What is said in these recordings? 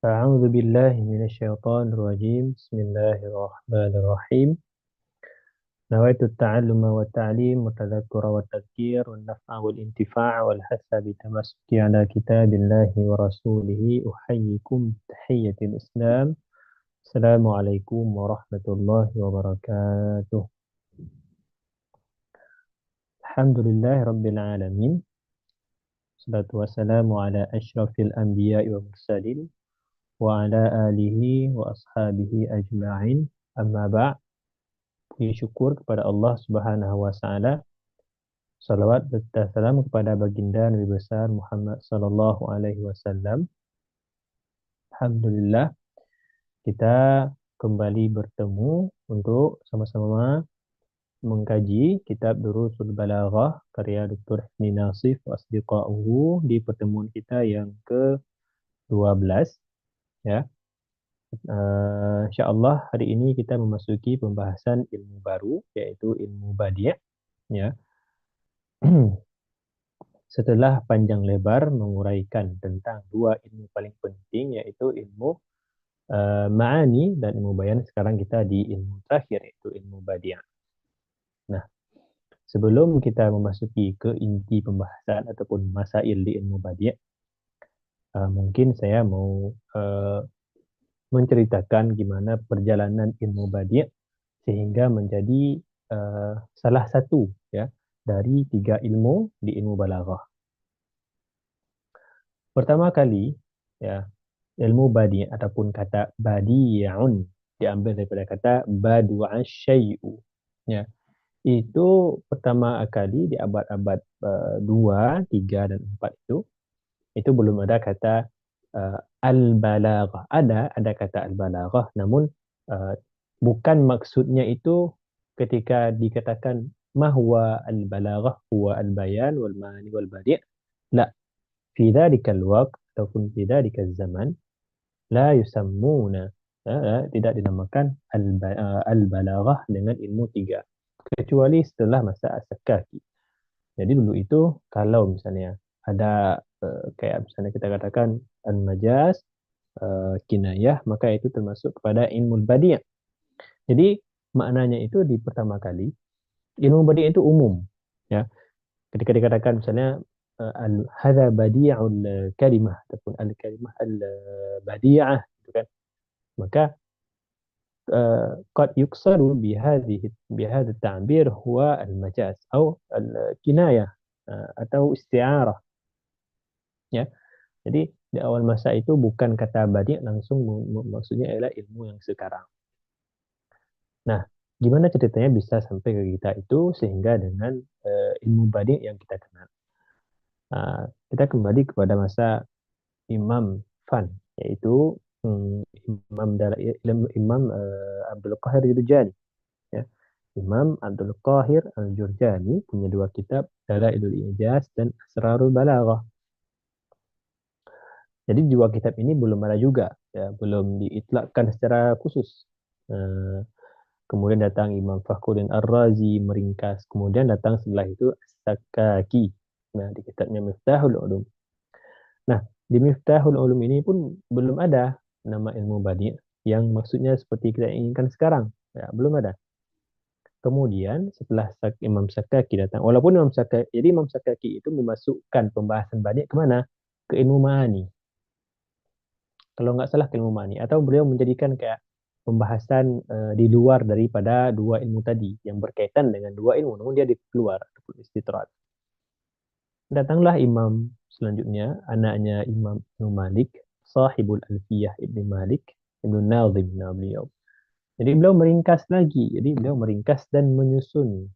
أعوذ بالله من الشيطان الرجيم بسم الله الرحمن الرحيم نويت التعلم والتعليم والتذكر والتذكير والنفع والانتفاع والحث بالتمسك على كتاب الله ورسوله أحييكم تحية الإسلام السلام عليكم ورحمة الله وبركاته الحمد لله رب العالمين والصلاة والسلام على أشرف الأنبياء والمرسلين وعلى آله وأصحابه أجمعين أما بعد. Puji syukur kepada Allah Subhanahu wa taala. Salawat dan salam kepada baginda Nabi besar Muhammad sallallahu alaihi wasallam. Alhamdulillah kita kembali bertemu untuk sama-sama mengkaji kitab Durusul Balaghah karya Dr. Hifni Nasif wa asdiqa'uhu di pertemuan kita yang ke-12 ya. InsyaAllah hari ini kita memasuki pembahasan ilmu baru yaitu ilmu badi' ya. Setelah panjang lebar menguraikan tentang dua ilmu paling penting yaitu ilmu ma'ani dan ilmu bayan, sekarang kita di ilmu terakhir yaitu ilmu badi'. Nah, sebelum kita memasuki ke inti pembahasan ataupun masail di ilmu badi', mungkin saya mau menceritakan gimana perjalanan ilmu badi' sehingga menjadi salah satu ya dari tiga ilmu di ilmu balaghah. Pertama kali ya, ilmu badi' ataupun kata badi'un diambil daripada kata badu'a syai'u ya. Itu pertama kali di abad-abad 2, 3 dan 4 itu belum ada kata al-balaghah. Ada kata al-balaghah, namun uh, bukan maksudnya itu ketika dikatakan mahwa al-balaghah huwa al-bayan wal ma'ani wal badi'. La, fi dhalikal waqt ataupun fi dhalikal zaman la yusammuna, tidak dinamakan al-balaghah dengan ilmu tiga kecuali setelah masa as-sakaki. Jadi dulu itu kalau misalnya ada kayak misalnya kita katakan al-majaz, kinayah, maka itu termasuk kepada ilmu badi'. Jadi maknanya itu di pertama kali ilmu badi' itu umum ya. Ketika dikatakan misalnya hadza badi'ul kalimah ataupun al-kalimah al-badi'ah gitu kan. Maka قد يقصد بهذا التعبير هو المجاز أو الكناية atau isti'arah ya. Jadi di awal masa itu bukan kata badi' langsung maksudnya adalah ilmu yang sekarang. Nah, gimana ceritanya bisa sampai ke kita itu sehingga dengan ilmu badi' yang kita kenal. Kita kembali kepada masa Imam Fan, yaitu Imam Abdul Qahir Al-Jurjani ya. Imam Abdul Qahir Al-Jurjani punya dua kitab, Dalailul Ijaz dan Asrarul Balaghah. Jadi dua kitab ini belum ada juga ya, belum diitlakkan secara khusus. Kemudian datang Imam Fakhruddin Ar-Razi meringkas, kemudian datang setelah itu As-Sakaki. Nah, di kitabnya Miftahul Ulum. Nah, di Miftahul Ulum ini pun belum ada nama ilmu badi' yang maksudnya seperti kita inginkan sekarang. Ya, belum ada. Kemudian setelah Imam Sakaki datang, walaupun Imam Sakaki itu memasukkan pembahasan badi' kemana? Ke ilmu ma'ani. Kalau nggak salah ke ilmu ma'ani. Atau beliau menjadikan kayak pembahasan di luar daripada dua ilmu tadi yang berkaitan dengan dua ilmu, namun dia di luar ataupun istitrat. Datanglah imam selanjutnya, anaknya Imam Ibnu Malik, sahibul Alfiyah Ibnu Malik, Ibnu Nazim nama beliau. Jadi beliau meringkas lagi. Jadi beliau meringkas dan menyusun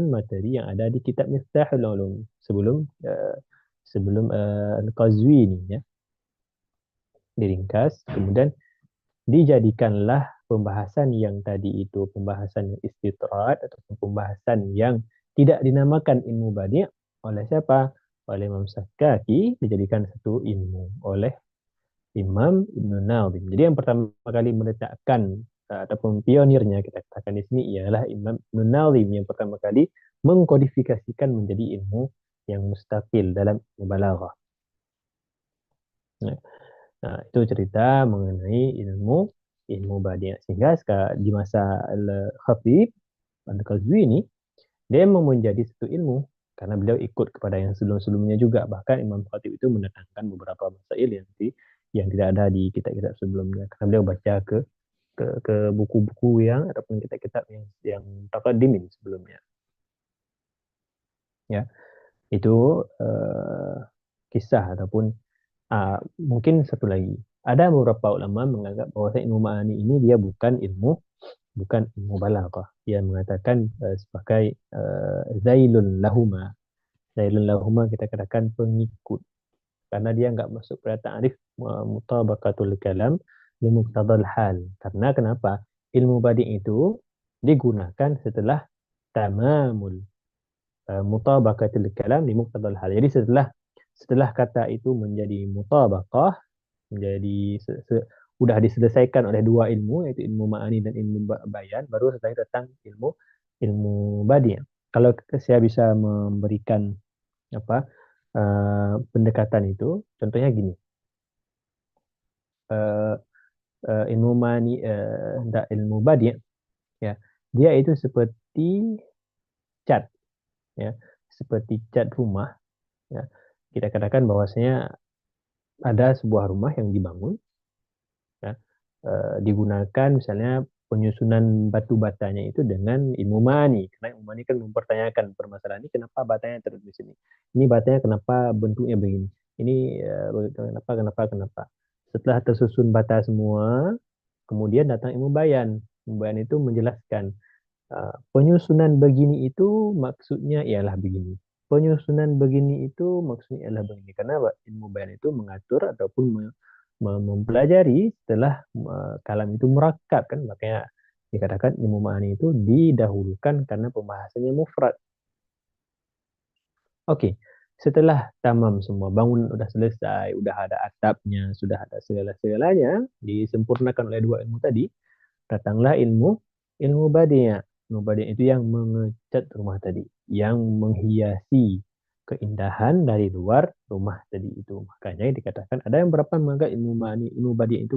materi yang ada di kitab Miftahul Ulum sebelum Al-Qazwini ya. Diringkas, kemudian dijadikanlah pembahasan yang tadi itu pembahasan istitrat atau pembahasan yang tidak dinamakan ilmu badi' oleh siapa? Oleh Imam Sakaki, dijadikan satu ilmu oleh Imam Ibn Nazim. Jadi yang pertama kali meletakkan ataupun pionirnya kita katakan di sini ialah Imam Ibn Nazim yang pertama kali mengkodifikasikan menjadi ilmu yang mustaqil dalam balaghah. Nah, Nah, itu cerita mengenai ilmu ilmu badiah. Sehingga di masa Al-Khatib Al-Qazwini dia memang menjadi satu ilmu karena beliau ikut kepada yang sebelum-sebelumnya juga. Bahkan Imam Khatib itu mendatangkan beberapa masail yang tidak ada di kitab-kitab sebelumnya karena beliau baca ke buku-buku yang ataupun kitab-kitab yang taqaddimin sebelumnya. Ya, itu kisah ataupun mungkin satu lagi. Ada beberapa ulama menganggap bahwa ilmu ma'ani ini dia bukan ilmu balaghah. Dia mengatakan sebagai zailun lahuma. Zailun lahuma kita katakan pengikut karena dia nggak masuk pada ta'rif mutabaqatul kalam li muqtadal hal. Karena kenapa? Ilmu badi itu digunakan setelah tamamul mutabaqatul kalam li muqtadal hal. Jadi setelah kata itu menjadi mutabaqah, menjadi udah diselesaikan oleh dua ilmu yaitu ilmu ma'ani dan ilmu bayan, baru setelah itu datang ilmu ilmu badi. Kalau saya bisa memberikan apa pendekatan itu, contohnya gini, uh, ilmu mani, ilmu badi, ya, dia itu seperti cat, ya, seperti cat rumah, ya. Kita katakan bahwasanya ada sebuah rumah yang dibangun, ya, digunakan misalnya penyusunan batu batanya itu dengan ilmu mani, karena ilmu mani kan mempertanyakan permasalahan ini kenapa batanya terus di sini, ini batanya kenapa bentuknya begini, ini kenapa. Setelah tersusun bata semua, kemudian datang ilmu bayan. Ilmu bayan itu menjelaskan penyusunan begini itu maksudnya ialah begini. Penyusunan begini itu maksudnya ialah begini. Karena ilmu bayan itu mengatur ataupun mempelajari setelah kalam itu merakab kan. Makanya dikatakan ilmu ma'ani itu didahulukan karena pembahasannya mufrad. Oke, setelah tamam semua, bangun udah selesai, udah ada atapnya, sudah ada segala-segalanya, disempurnakan oleh dua ilmu tadi, datanglah ilmu badiah. Ilmu badiah itu yang mengecat rumah tadi, yang menghiasi keindahan dari luar rumah tadi itu. Makanya dikatakan ada yang berapa menganggap ilmu mani, ilmu badiah itu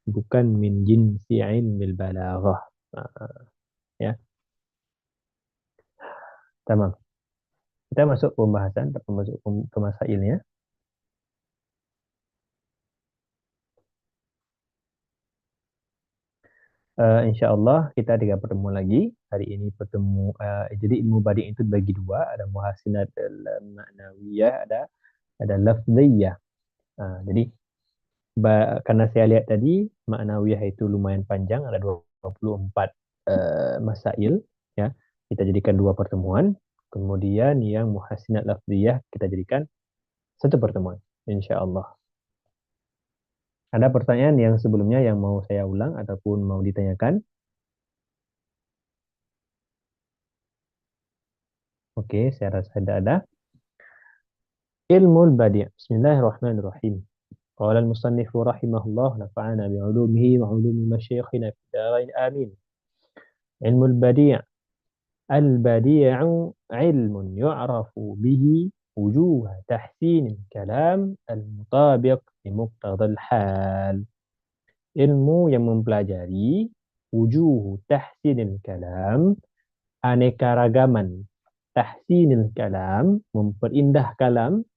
bukan min jinsi ilmil balaghah. Nah, ya, tamam. Kita masuk pembahasan atau masuk ke masailnya. Insya Allah kita tiga pertemuan lagi. Hari ini jadi ilmu badi itu bagi dua, ada muhasinat ma'nawiyah, ada lafziyah. Jadi karena saya lihat tadi ma'nawiyah itu lumayan panjang, ada 24 masail, ya. Kita jadikan dua pertemuan. Kemudian yang muhasinat lafziyah kita jadikan satu pertemuan, insya Allah. Ada pertanyaan yang sebelumnya yang mau saya ulang ataupun mau ditanyakan? Oke, saya rasa tidak ada. Ilmu badi'. Bismillahirrahmanirrahim. قال المصنف رحمه الله نفعنا بعلومه وعلوم مشايخنا في الدارين آمين. علم البديع. البديع علم يعرف به وجوه تحسين الكلام المطابق لمقتضى الحال. Ilmu yang mempelajari wujuh tahsinil kalam, aneka tahsinil kalam, memperindah kalam,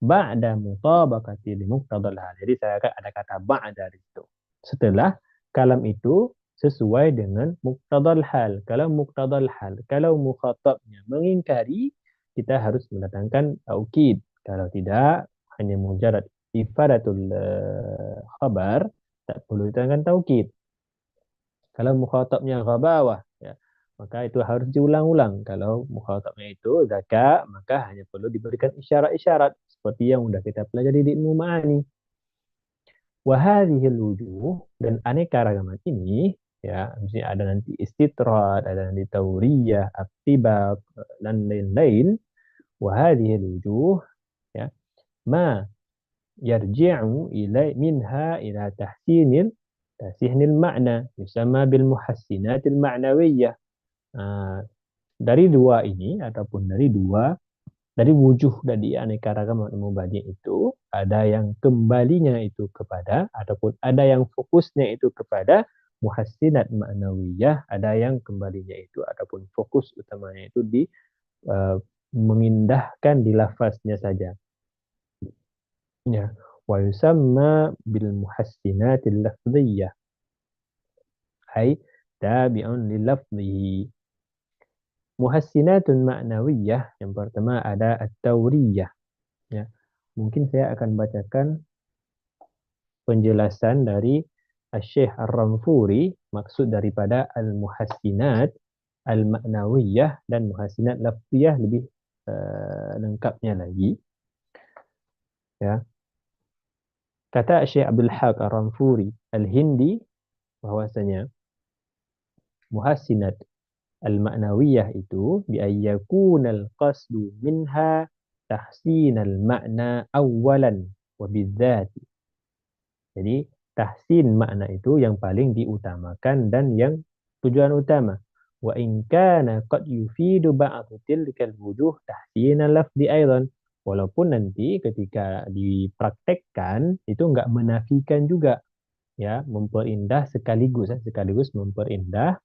ba'da mutabaqati li muqtadal hal. Jadi saya akan ada kata ba'da di situ. Setelah kalam itu sesuai dengan muqtadal hal. Kalau muqtadal hal, kalau mukhatabnya mengingkari, kita harus mendatangkan taukid. Kalau tidak, hanya mujarad ifadatul khabar, tak perlu ditangkan taukid. Kalau mukhatabnya ghabawah, ya, maka itu harus diulang-ulang. Kalau mukhatabnya itu zaka, maka hanya perlu diberikan isyarat-isyarat seperti yang sudah kita pelajari di ilmu ma'ani. Wahadihil wujuh, dan aneka ragaman ini, ya, misalnya ada nanti istitrad, ada nanti tauriyah, aktibak, dan lain-lain. Wahadihil wujuh, ya, ma yarji'u minha ila tahsinil ma'na yusamma bil muhassinatil ma'nawiyah. Nah, dari dua ini ataupun dari wujuh dari aneka ragam ilmu badi itu ada yang kembalinya itu kepada, ataupun ada yang fokusnya itu kepada muhassinat ma'nawiyah, ada yang kembalinya itu ataupun fokus utamanya itu di eh, mengindahkan di lafaznya saja. Ya, wa yusamma bil muhassinatil lafziyah, ay tabi'un lil lafzihi. Muhassinatun ma'nawiyah, yang pertama ada at-tawriyah. Ya, mungkin saya akan bacakan penjelasan dari Syekh Ar-Ramfuri, maksud daripada al-muhassinat al-ma'nawiyah dan muhassinat lafziyah lebih lengkapnya lagi. Ya, kata Syekh Abdul Haq Ar-Ramfuri Al-Hindi bahwasanya muhassinat al-ma'nawiyah itu bi ayyakunal qasdu minha tahsinal ma'na awalan wa bidzati. Jadi tahsin makna itu yang paling diutamakan dan yang tujuan utama. Wa in kana qad yufidu ba'du tilkal wujuh tahsinal lafzi aidan. Walaupun nanti ketika dipraktekkan itu enggak menafikan juga, ya, memperindah sekaligus memperindah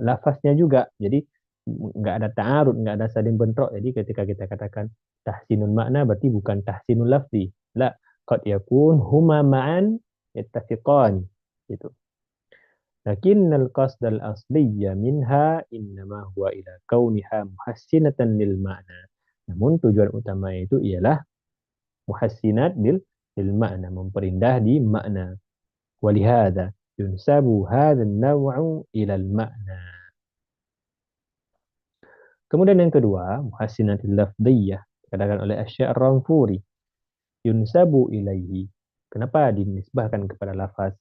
lafaznya juga. Jadi nggak ada ta'arud, nggak ada saling bentrok. Jadi ketika kita katakan tahsinul makna berarti bukan tahsinul lafzi. La, qad yakun huma ma'an yattafiqan gitu. Lakinnal qasdal asliyya minha innama huwa ila kauniha muhassinatan lil ma'na. Namun tujuan utama itu ialah muhassinat lil ma'na, memperindah di makna. Walihada yunsabu hadzal naw'u ila al ma'na. Kemudian yang kedua, muhassinatul lafdhiyah, dikatakan oleh Asy-Syaikh Ar-Ramfuri, yunsabu ilaihi. Kenapa dinisbahkan kepada lafaz?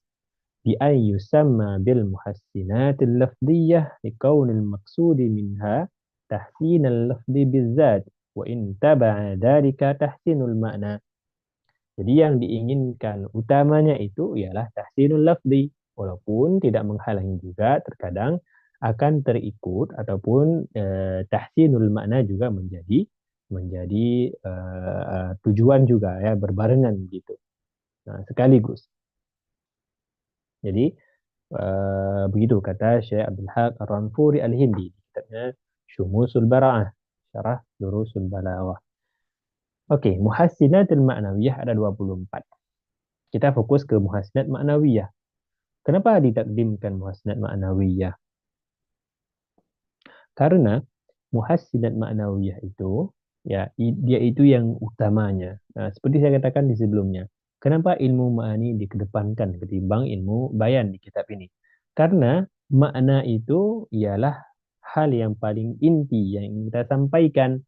Bi ay yusamma bil muhassinatil lafdhiyah liqaunil maqsudi minha tahsinal lafzi bizzat wa in taba'a dzalika tahsinul ma'na. Jadi yang diinginkan utamanya itu ialah tahsinul lafzi, walaupun tidak menghalangi juga terkadang akan terikut ataupun tahsinul makna juga menjadi tujuan juga, ya, berbarengan gitu. Nah, sekaligus. Jadi begitu kata Syekh Abdul Haq Ar-Ranfuri Al-Hindi di kitabnya Syumusul Bara'ah, Syarah Durusul Balaghah. Oke, muhassinatul ma'nawiyah ada 24. Kita fokus ke muhassinat ma'nawiyah. Kenapa ditakdimkan muhassinat ma'nawiyah? Karena muhassinat ma'nawiyah itu, ya, dia itu yang utamanya. Nah, seperti saya katakan di sebelumnya, kenapa ilmu ma'ani dikedepankan ketimbang ilmu bayan di kitab ini? Karena makna itu ialah hal yang paling inti yang ingin kita sampaikan.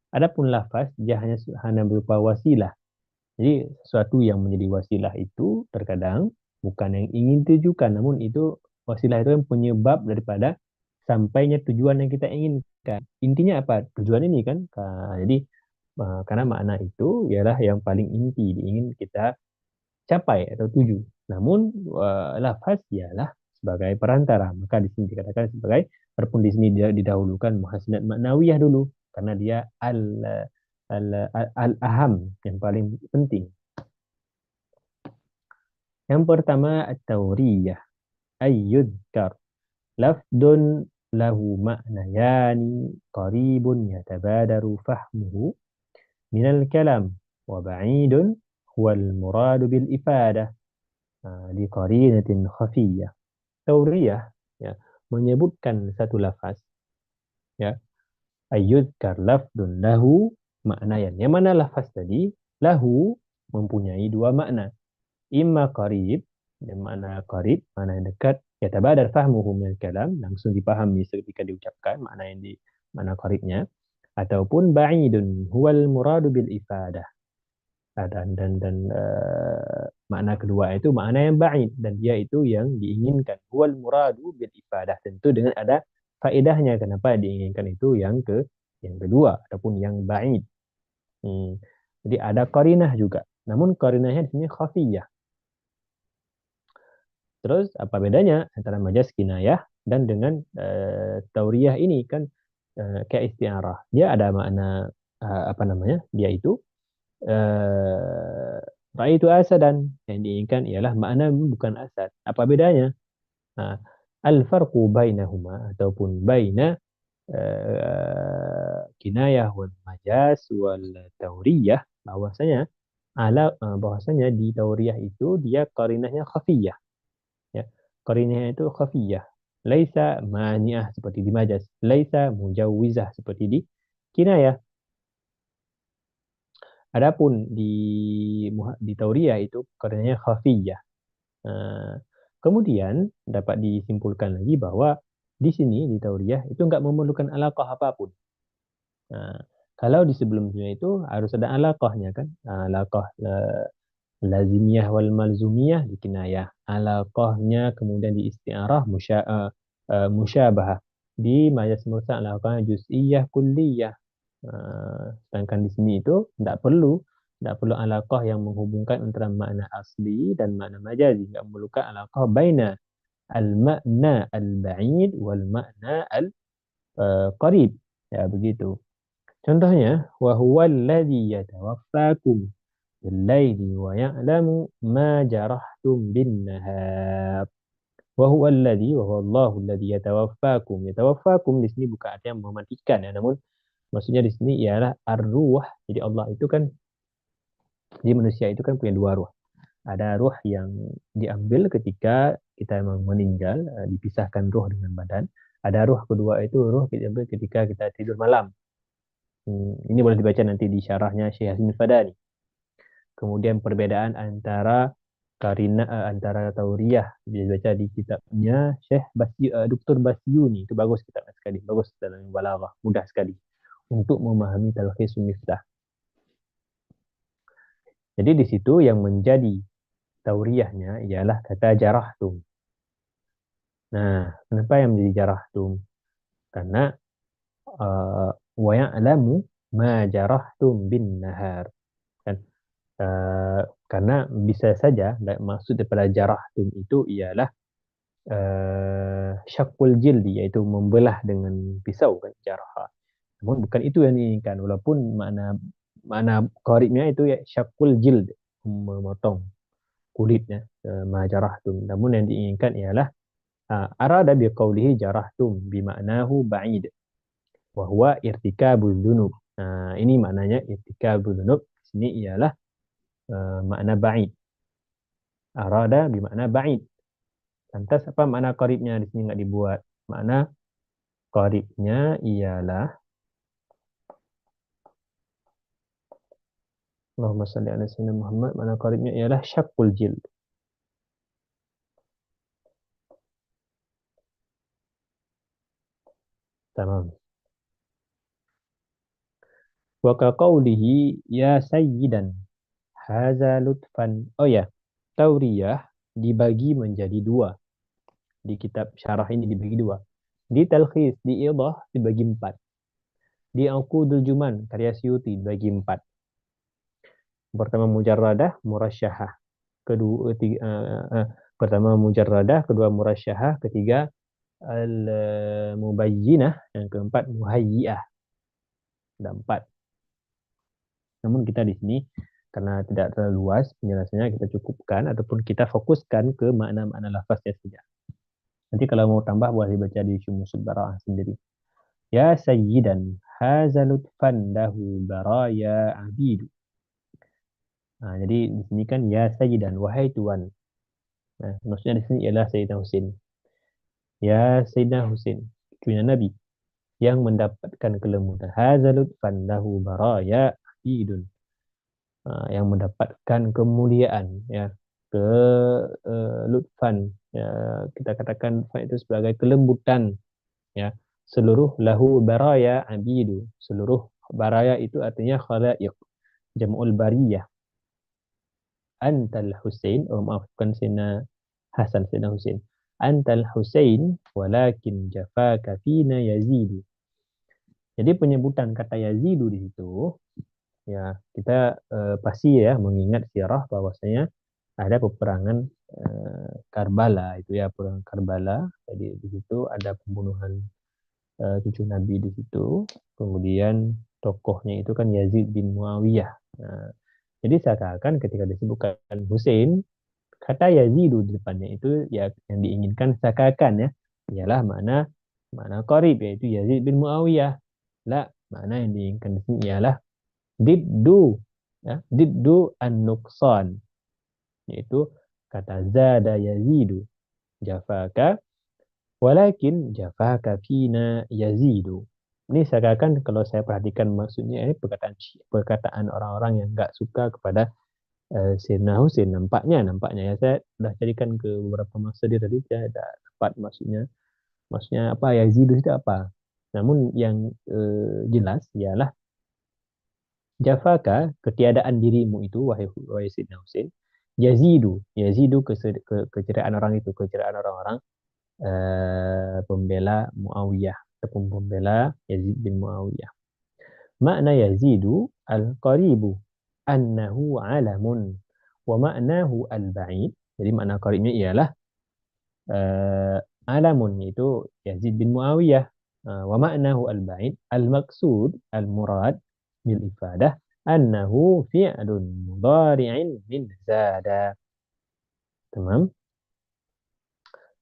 Adapun lafaz dia hanya berupa wasilah. Jadi sesuatu yang menjadi wasilah itu terkadang bukan yang ingin ditujukan, namun itu wasilah itu yang penyebab daripada sampainya tujuan yang kita inginkan. Intinya apa? Tujuan ini kan. Jadi karena makna itu ialah yang paling inti ingin kita capai atau tuju. Namun lafaz ialah sebagai perantara. Maka di sini dikatakan sebagai, walaupun di sini dia didahulukan muhassinat maknawiyah dulu karena dia al-aham, yang paling penting. Yang pertama at-tawriyah, ayyudkar lafdun lahu ma'nayani qaribun yatabadaru fahmuhu minal kalam wa ba'idun huwal muradu bil ifadah li qarinatin khafiyah. Tawriyah, ya, menyebutkan satu lafaz, ya, ayyudkar lafdun lahu maknayan. Yang mana lafaz tadi lahu mempunyai dua makna. Imma qarib, yang mana qarib, makna yang dekat, yatabadar fahmuhu minal kalam, langsung dipahami ketika diucapkan makna yang di makna qaribnya, ataupun ba'idun huwal muradu bil ifadah. Makna kedua itu makna yang ba'id dan dia itu yang diinginkan. Huwal muradu bil ifadah, tentu dengan ada faedahnya. Kenapa diinginkan itu yang kedua ataupun yang ba'id. Jadi ada qarinah juga. Namun qarinahnya di sini khafiyah. Terus apa bedanya antara majaz kinayah dan dengan tauriyah ini? Kan kayak istiarah. Dia ada makna apa namanya? Dia itu eh, Ra'aitu asadan, yang diinginkan ialah makna bukan asad. Apa bedanya? Nah, al-farqu bainahuma ataupun baina kinayah wal majaz wal tauriyah, bahwasanya di tauriyah itu dia qarinahnya khafiyah, ya. Qarinahnya itu khafiyah. Laisa mani'ah seperti di majaz, laisa mujawizah seperti di kinayah. Adapun di tauriyah itu qarinahnya khafiyah. Eh, Kemudian dapat disimpulkan lagi bahwa di sini di tauriyah itu nggak memerlukan alaqah apapun. Nah, kalau di sebelumnya itu harus ada alaqahnya kan, alaqah lazimiyah wal malzumiyah di kinayah, alaqahnya kemudian di isti'arah musyabahah, di majaz mursal alaqahnya juz'iyah kulliyah. Sedangkan di sini itu tidak perlu alaqah yang menghubungkan antara makna asli dan makna majazi, tidak memerlukan alaqah baina al-makna al-ba'id wal makna al-qarib, ya begitu. Contohnya, wa huwa alladhi yatawaffakum bil-laili wa ya'lamu ma jarahtum bin-nahar. Wa huwa Allahu alladhi yatawaffakum. Yatawaffakum di sini bukan artinya mematikan, ya, namun maksudnya di sini ialah ar-ruh. Jadi Allah itu kan, di manusia itu kan punya dua ruh. Ada ruh yang diambil ketika kita memang meninggal, dipisahkan ruh dengan badan. Ada ruh kedua itu ruh diambil ketika kita tidur malam. Ini boleh dibaca nanti di syarahnya Syekh Hasim Fadani. Kemudian perbedaan antara tauriyah dibaca di kitabnya Syekh Dr. Basyuni, itu bagus kitabnya sekali, bagus dalam balaghah, mudah sekali untuk memahami talkhis miftah. Jadi di situ yang menjadi tauriyahnya ialah kata jarahtum. Nah, kenapa yang menjadi jarahtum? Karena wa ya'lamu ma jarahtum bin nahar. Kan? Karena bisa saja maksud daripada jarahtum itu ialah syakul jildi, yaitu membelah dengan pisau kan, jarah. Namun bukan itu yang diinginkan, walaupun makna makna qaribnya itu ya syakul jild, memotong kulitnya, majarahtum. Namun yang diinginkan ialah arada biqaulihi jarahtum bimaknahu ba'id wa huwa irtikabuz dzunub. Nah, ini maknanya irtikabuz dzunub. Di sini ialah makna ba'id. Arada bimakna ba'id. Lantas apa makna qaribnya di sini nggak dibuat? Makna qaribnya ialah Allahumma salli ala sayyidina Muhammad. Makna qaribnya ialah syakul jild. Tamam. Wa kaqaulihi ya sayyidan haza lutfan. Oh ya, tauriyah dibagi menjadi dua. Di kitab syarah ini dibagi dua. Di talkhis, di idah dibagi empat. Di Uqudul Juman karya Suyuti dibagi empat. Pertama mujarradah, murasyahah. Kedua, pertama mujarradah, kedua murasyahah, ketiga al-mubayyinah, yang keempat muhayyi'ah. Ada empat. Namun kita di sini karena tidak terlalu luas penjelasannya, kita cukupkan ataupun kita fokuskan ke makna-makna lafaznya saja. Nanti kalau mau tambah boleh dibaca di Syumusul Bara'ah sendiri. Ya sayyidan haza lutfan lahu baraya abidu. Nah, jadi di sini kan ya sayyidan, wahai tuan. Nah, maksudnya di sini ialah Sayyidina Husain. Ya Sayyidina Husain, cucunya Nabi yang mendapatkan kelembutan. Haza lutfan lahu baraya abidun. Yang mendapatkan kemuliaan, ya, ke lutfan, ya, kita katakan itu sebagai kelembutan, ya, seluruh lahu baraya abidu, seluruh baraya itu artinya khalaiq, jam'ul bariyah. Antal Husain, oh maaf, bukan Sina Hasan, Sina Husain. Antal Husain walakin jafaka fina Yazidu. Jadi penyebutan kata Yazidu di situ, ya, kita pasti ya mengingat sirah bahwasanya ada peperangan Karbala, itu ya, perang Karbala. Jadi di situ ada pembunuhan cucu Nabi di situ. Kemudian tokohnya itu kan Yazid bin Muawiyah. Nah, Jadi seakan-akan ketika disebutkan Hussein, kata Yazidu di depannya itu ya yang diinginkan seakan-akan ya ialah makna qarib yaitu Yazid bin Muawiyah. La, makna yang diinginkan di sini ialah diddu ya, diddu an-nuqsan yaitu kata zada Yazidu jafaka walakin jafaka fina Yazidu. Ini seakan-akan kalau saya perhatikan maksudnya ini perkataan orang-orang yang nggak suka kepada Sayyidina Husain nampaknya ya saya sudah carikan ke beberapa masa dia tadi saya tidak dapat maksudnya apa Yazid itu apa. Namun yang jelas ialah jafaka ketiadaan dirimu itu wahai Sayyidina Husain Yazidu keceriaan orang itu keceriaan orang-orang pembela Muawiyah ataupun pembela Yazid bin Muawiyah. Makna Yazidu al-qaribu annahu alamun wa ma'nahu al-ba'id. Jadi makna qaribnya ialah uh, alamun itu Yazid bin Muawiyah. Wa ma'nahu al-ba'id al-maqsud al-murad bil ifadah annahu fi'lun mudhari'in min zada. Tamam.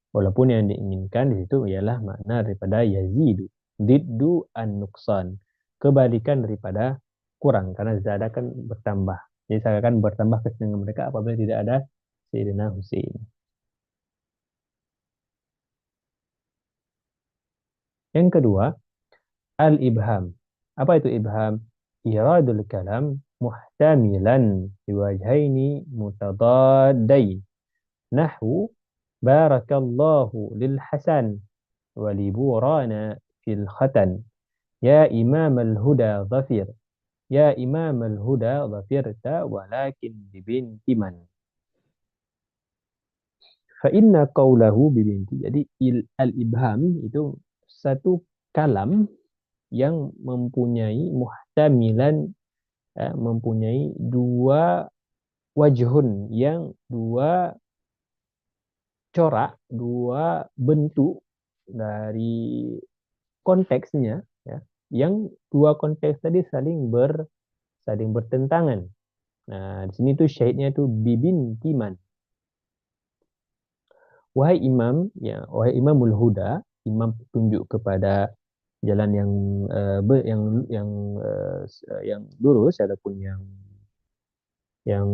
Walaupun yang diinginkan di situ ialah makna daripada Yazidu. Diddu an-nuqsan. Kebalikan daripada kurang. Karena zada kan bertambah. Jadi saya akan bertambah kesenangan mereka apabila tidak ada Sayyidina Husain. Yang kedua, al-ibham. Apa itu ibham? Iradul kalam muhtamilan biwajhaini mutadaddain. Nahwu barakallahu lil hasan waliburana fil khatan. Ya imam al-huda dhafir. Ya imam al-huda dhafirta walakin bibinti man. Fa inna qawlahu bibinti. Jadi al-ibham itu satu kalam yang mempunyai muhtamilan mempunyai dua wajhun yang dua corak, dua bentuk dari konteksnya ya, yang dua konteks tadi saling bertentangan. Nah, di sini tuh syahidnya tuh bibin timan. Wahai imam, ya, wahai imamul huda, imam petunjuk kepada jalan yang lurus ataupun yang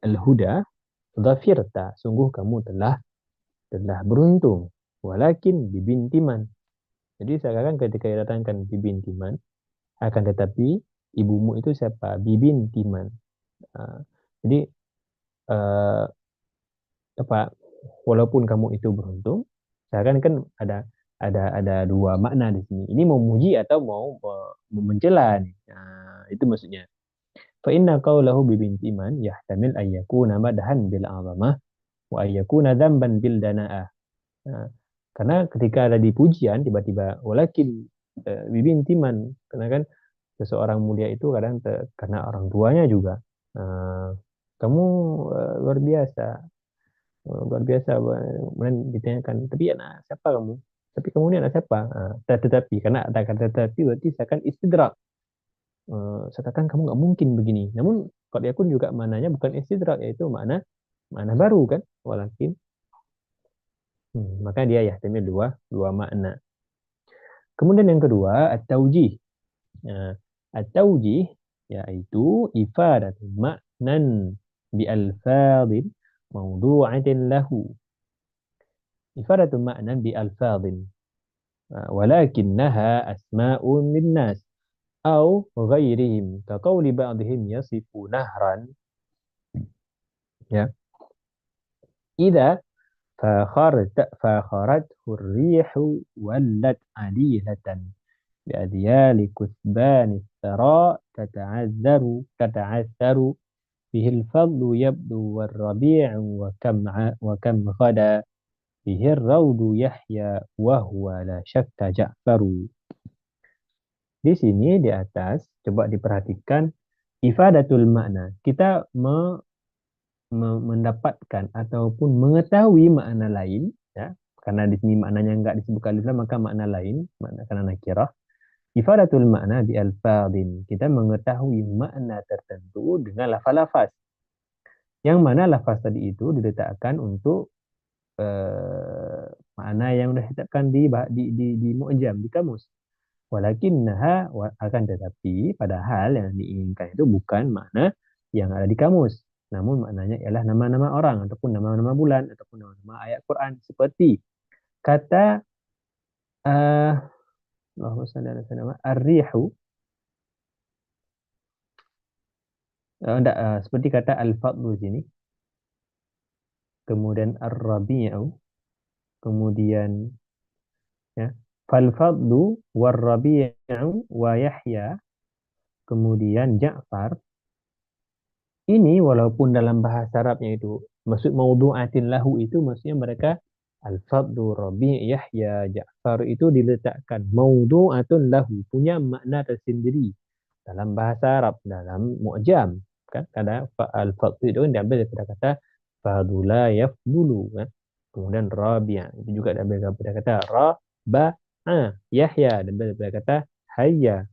al-huda, dhafirta, sungguh kamu telah beruntung. Walakin bibintiman. Jadi sekarang ketika datangkan bibintiman, akan tetapi ibumu itu siapa? Bibintiman. Jadi uh, apa? Walaupun kamu itu beruntung, sekarang kan ada dua makna di sini. Ini mau muji atau mau mencela nih. Nah, itu maksudnya. Fa inna qawlahu bibinti man yahtamil an yakuna madhan bil azamah wa an yakuna dzamban bil dana'ah. Nah, karena ketika ada di pujian tiba-tiba walakin bibinti man karena kan seseorang mulia itu kadang karena orang tuanya juga. Kamu luar biasa. Luar biasa. Kemudian ditanyakan, tapi anak siapa kamu? Tapi kamu ini anak siapa? Tetapi karena ada kata tetapi berarti seakan istidrak. Seakan kamu nggak mungkin begini. Namun kalau dia pun juga mananya bukan istidrak yaitu makna baru kan. Walakin maka dia ya yahtamil dua makna. Kemudian yang kedua at-taujih. At-taujih yaitu ifadatu maknan bi alfadhin mawdu'atin lahu. إفادة معنى بألفاظ ولكنها أسماء للناس أو غيرهم كقول بعضهم يصف نهرا ya. إذا فخرته الريح ولت عليلة بأذيال كثبان الثراء تتعثر به الفضل يبدو والربيع وكم غدا Bihir raudu Yahya wahwa la syakka Ja'faru. Di sini di atas coba diperhatikan ifadatul makna. Kita mendapatkan ataupun mengetahui makna lain ya. Karena di sini maknanya enggak disebutkan alif lam maka makna lain, makna karena nakirah. Ifadatul makna bi alfadhin. Kita mengetahui makna tertentu dengan lafaz-lafaz. Yang mana lafaz tadi itu diletakkan untuk makna yang sudah ditetapkan di mu'jam, di kamus. Walakinnaha akan tetapi padahal yang diinginkan itu bukan makna yang ada di kamus. Namun maknanya ialah nama-nama orang ataupun nama-nama bulan ataupun nama-nama ayat Quran seperti kata uh, Allahumma shalli ala sayyidina ar-rihu seperti kata al-fadlu sini, kemudian ar-rabi'u, kemudian ya fal-fadlu war-rabi'u wa Yahya, kemudian Ja'far. Ini walaupun dalam bahasa Arabnya itu maksud maudhu'atin lahu itu maksudnya mereka Al-Fadlu, Rabi', Yahya, Ja'far itu diletakkan maudhu'atun lahu, punya makna tersendiri dalam bahasa Arab, dalam mu'jam kan. Karena Al-Fadlu itu diambil daripada kata Fadula yafdulu kan. Kemudian Rabi' itu juga diambil daripada kata Raba'a, Yahya diambil daripada kata Hayya.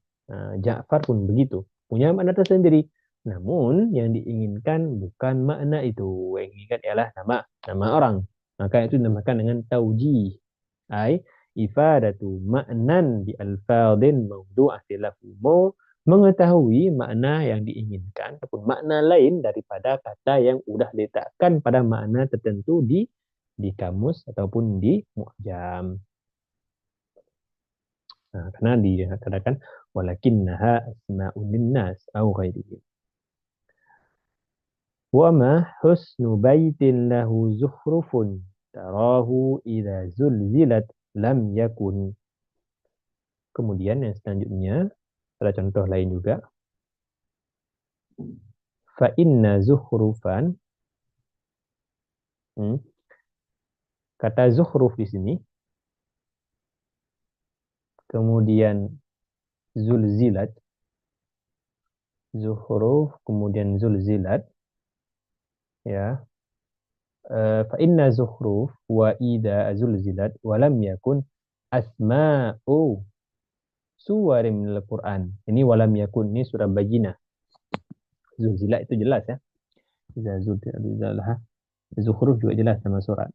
Ja'far pun begitu, punya makna tersendiri. Namun yang diinginkan bukan makna itu. Yang diinginkan ialah nama orang. Maka itu dinamakan dengan taujih. Ai ifadatu ma'nan bi alfadhin mawdu'atin lahu. Mau mengetahui makna yang diinginkan ataupun makna lain daripada kata yang sudah diletakkan pada makna tertentu di kamus ataupun di mu'jam. Karena dikatakan walakinnaha asma'un linnas au ghairihim. وما حسن بيت له زخرف تراه إذا زلزلت lam yakun. Kemudian yang selanjutnya ada contoh lain juga. Fa inna zukhrufan. Kata zukhruf di sini. Kemudian zulzilat. Zukhruf kemudian zulzilat. Ya. Fa inna zukhruf wa idza zulzilat wa lam yakun asma'u suwarim minal Quran. Ini walam yakun, ini surah Bayyinah. Zulzilat itu jelas ya. Zukhruf juga jelas sama surat.